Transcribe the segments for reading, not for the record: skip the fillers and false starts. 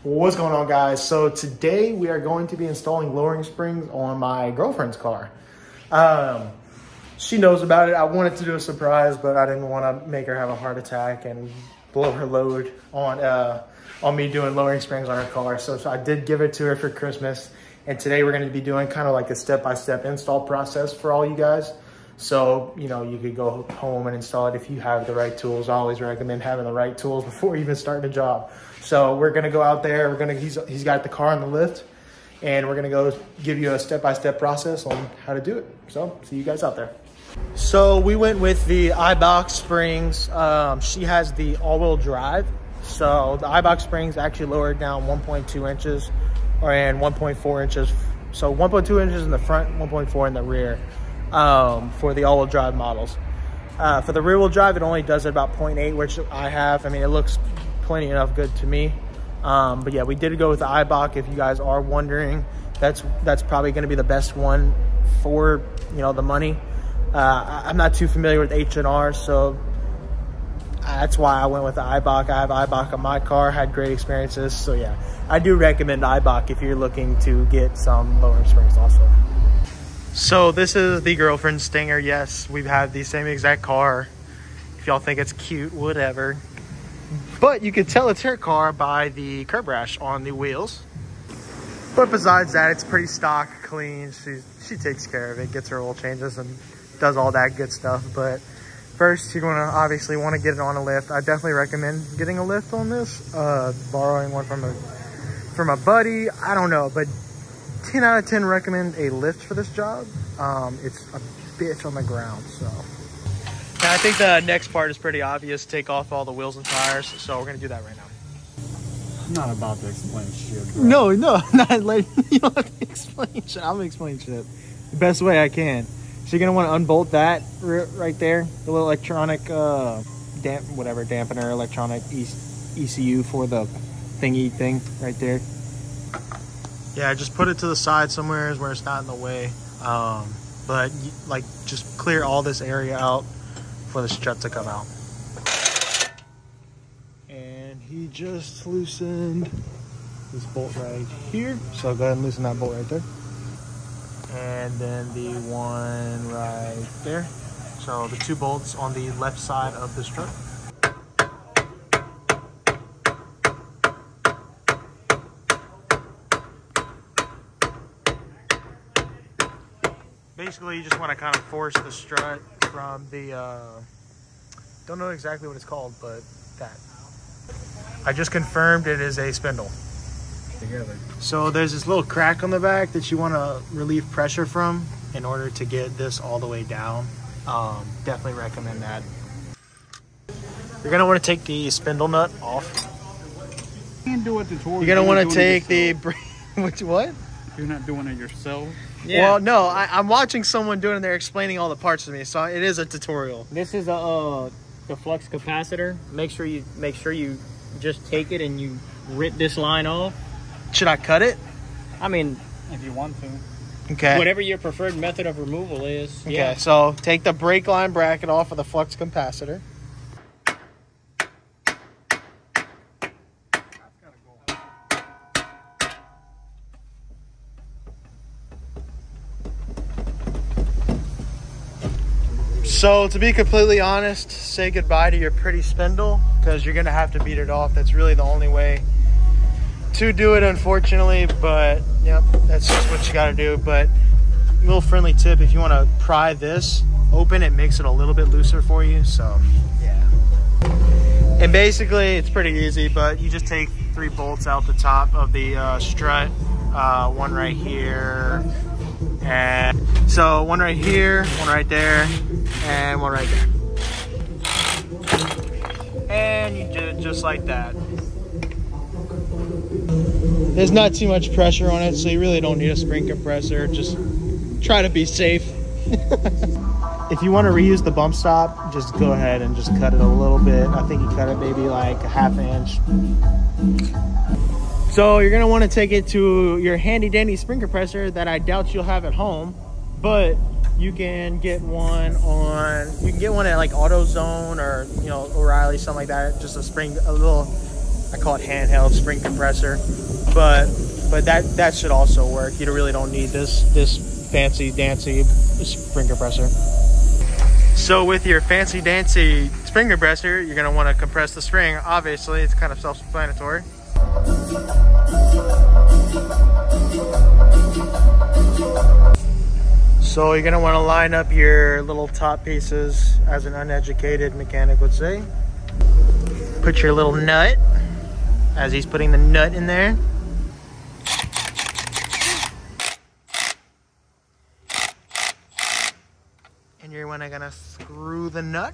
What's going on, guys? So today we are going to be installing lowering springs on my girlfriend's car. She knows about it. I wanted to do a surprise, but I didn't want to make her have a heart attack and blow her load on me doing lowering springs on her car. So I did give it to her for Christmas. And today we're going to be doing kind of like a step-by-step install process for all you guys. So, you know, you could go home and install it if you have the right tools. I always recommend having the right tools before even starting a job. So we're gonna go out there. He's got the car on the lift, and we're gonna go give you a step-by-step process on how to do it. So see you guys out there. So we went with the Eibach Springs. She has the all-wheel drive. So the Eibach Springs actually lowered down 1.2 inches and 1.4 inches. So 1.2 inches in the front, 1.4 in the rear for the all-wheel drive models. For the rear-wheel drive, it only does it about 0.8, which I have. I mean, it looks plenty enough good to me. But yeah, we did go with the Eibach. If you guys are wondering, that's probably going to be the best one for, you know, the money. I'm not too familiar with H&R, so that's why I went with the Eibach. I have Eibach on my car, had great experiences. So yeah, I do recommend Eibach if you're looking to get some lowering springs also. So this is the girlfriend Stinger. Yes, we've had the same exact car. If y'all think it's cute, whatever. But you can tell it's her car by the curb rash on the wheels. But besides that, it's pretty stock, clean. She takes care of it, gets her oil changes and does all that good stuff. But first, you're gonna obviously want to get it on a lift. I definitely recommend getting a lift on this. Borrowing one from a buddy, I don't know, but 10 out of 10 recommend a lift for this job. It's a bitch on the ground, so. And I think the next part is pretty obvious. Take off all the wheels and tires. So we're gonna do that right now. I'm not about to explain shit, bro. No, not like you don't have to explain shit. I'm gonna explain shit the best way I can. So you're gonna want to unbolt that right there, the little electronic dampener, electronic ECU for the thingy thing right there. Yeah, just put it to the side somewhere where it's not in the way. But like just clear all this area out for the strut to come out. And he just loosened this bolt right here. So go ahead and loosen that bolt right there. And then the one right there. So the two bolts on the left side of the strut. Basically, you just want to kind of force the strut from the, don't know exactly what it's called, but that. I just confirmed it is a spindle. Together. So there's this little crack on the back that you want to relieve pressure from in order to get this all the way down. Definitely recommend that. You're going to want to take the spindle nut off. You can do it tutorial. You're going to want to take the... What? You're not doing it yourself? Yeah. Well, no, I'm watching someone doing it and they're explaining all the parts to me, so it is a tutorial. This is the flux capacitor. Make sure you just take it and you rip this line off. Should I cut it? I mean, if you want to. Okay. Whatever your preferred method of removal is. Okay, yeah. So take the brake line bracket off of the flux capacitor. So to be completely honest, say goodbye to your pretty spindle because you're gonna have to beat it off. That's really the only way to do it, unfortunately, but yep, that's just what you gotta do. But a little friendly tip, if you wanna pry this open, it makes it a little bit looser for you, so yeah. And basically, it's pretty easy, but you just take 3 bolts out the top of the strut, one right here, and so one right here, one right there, and one right there. And you do it just like that. There's not too much pressure on it, so you really don't need a spring compressor. Just try to be safe. If you want to reuse the bump stop, just go ahead and just cut it a little bit. I think you cut it maybe like a ½ inch. So you're gonna want to take it to your handy dandy spring compressor that I doubt you'll have at home, but you can get one at like AutoZone or, you know, O'Reilly, something like that. Just a little I call it handheld spring compressor, but that should also work. You really don't need this fancy dancy spring compressor. So with your fancy dancy spring compressor, you're gonna want to compress the spring. Obviously, it's kind of self-explanatory. So you're gonna want to line up your little top pieces, as an uneducated mechanic would say. Put your little nut, as he's putting the nut in there. And you're gonna screw the nut.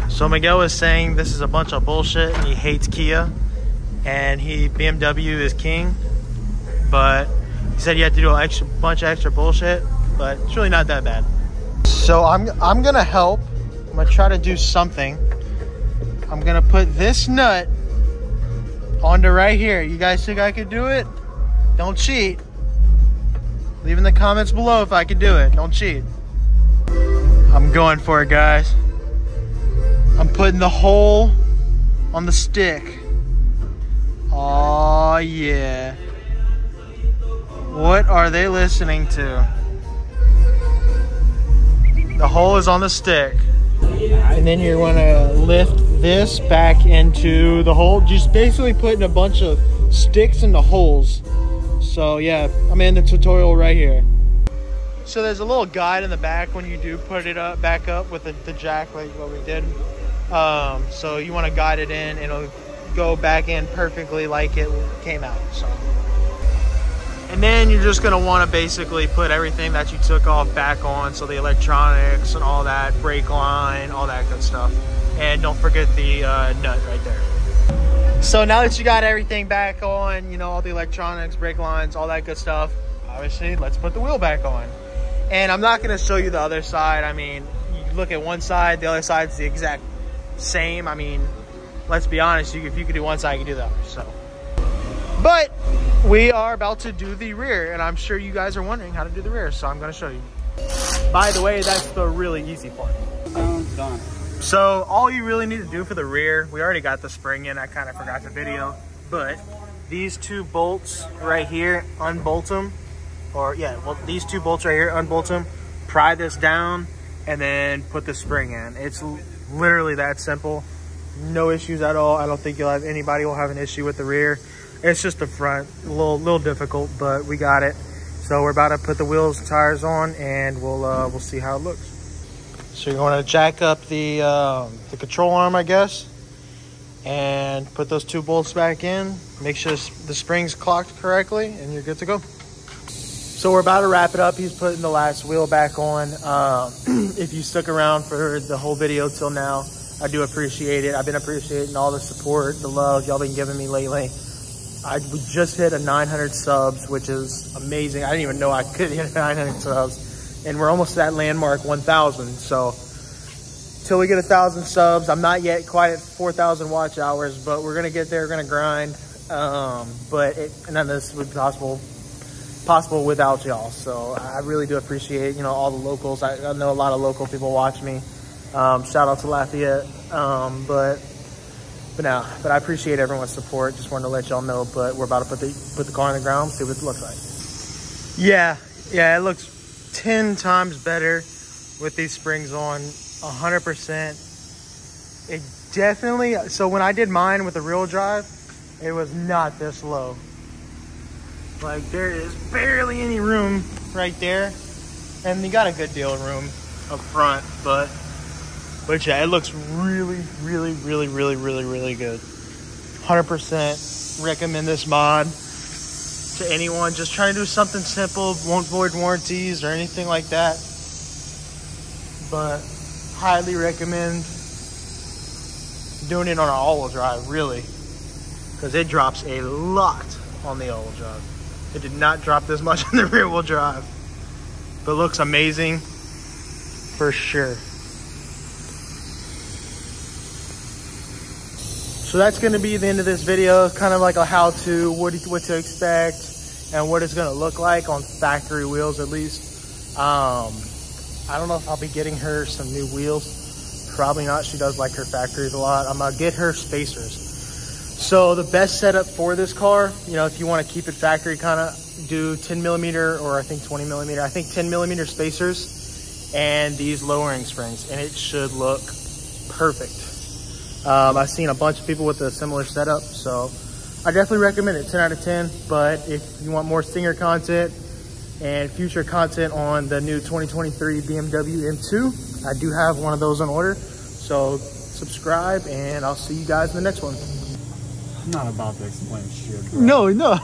So Miguel was saying this is a bunch of bullshit and he hates Kia, and BMW is king, but he said you have to do a bunch of extra bullshit, but it's really not that bad. So I'm gonna help. I'm gonna try to do something. I'm gonna put this nut onto right here. You guys think I could do it? Don't cheat. Leave in the comments below if I could do it. Don't cheat. I'm going for it, guys. I'm putting the hole on the stick. Oh yeah. What are they listening to? The hole is on the stick. And then you're gonna lift this back into the hole. Just basically putting a bunch of sticks into holes. So yeah, I'm in the tutorial right here. So there's a little guide in the back when you do put it up, back up with the jack like what we did. So you want to guide it in and it'll go back in perfectly like it came out. So. And then you're just gonna want to basically put everything that you took off back on. So the electronics and all that, brake line, all that good stuff. And don't forget the nut right there. So now that you got everything back on, you know, all the electronics, brake lines, all that good stuff, obviously let's put the wheel back on. And I'm not gonna show you the other side. I mean, you look at one side, the other side's the exact same. I mean, let's be honest, if you could do one side, you can do the other. So, but we are about to do the rear, and I'm sure you guys are wondering how to do the rear, so I'm gonna show you. By the way, that's the really easy part. Done. So all you really need to do for the rear, we already got the spring in, I kind of forgot the video, but these two bolts right here, unbolt them, or yeah, well, these two bolts right here, unbolt them, pry this down, and then put the spring in. It's literally that simple. No issues at all. I don't think anybody will have an issue with the rear. It's just the front, a little difficult, but we got it. So we're about to put the wheels and tires on, and we'll see how it looks. So you're going to jack up the control arm, I guess, and put those two bolts back in. Make sure the spring's clocked correctly, and you're good to go. So we're about to wrap it up. He's putting the last wheel back on. If you stuck around for the whole video till now, I do appreciate it. I've been appreciating all the support, the love y'all been giving me lately. We just hit a 900 subs, which is amazing. I didn't even know I could hit 900 subs. And we're almost at landmark 1,000. So till we get 1,000 subs, I'm not yet quite at 4,000 watch hours, but we're gonna get there, we're gonna grind. And none of this would be possible without y'all. So I really do appreciate, you know, all the locals. I know a lot of local people watch me. Shout out to Lafayette. But I appreciate everyone's support. Just wanted to let y'all know, but we're about to put the car on the ground, see what it looks like. Yeah, it looks 10 times better with these springs on, 100%. It definitely, so when I did mine with the real drive, it was not this low. Like, there is barely any room right there. And you got a good deal of room up front, but yeah, it looks really, really, really, really, really, really good. 100% recommend this mod to anyone just trying to do something simple, won't void warranties or anything like that. But highly recommend doing it on an all-wheel drive, really, because it drops a lot on the all-wheel drive. It did not drop this much in the rear-wheel drive, but looks amazing for sure. So that's going to be the end of this video. It's kind of like a how-to, what to expect, and what it's going to look like on factory wheels at least. I don't know if I'll be getting her some new wheels. Probably not. She does like her factories a lot. I'm going to get her spacers. So the best setup for this car, you know, if you want to keep it factory, kind of do 10 millimeter or I think 20 millimeter, I think 10 millimeter spacers and these lowering springs, and it should look perfect. I've seen a bunch of people with a similar setup, so I definitely recommend it, 10 out of 10. But if you want more Stinger content and future content on the new 2023 BMW M2, I do have one of those on order. So subscribe, and I'll see you guys in the next one. I'm not about to explain shit, bro. No.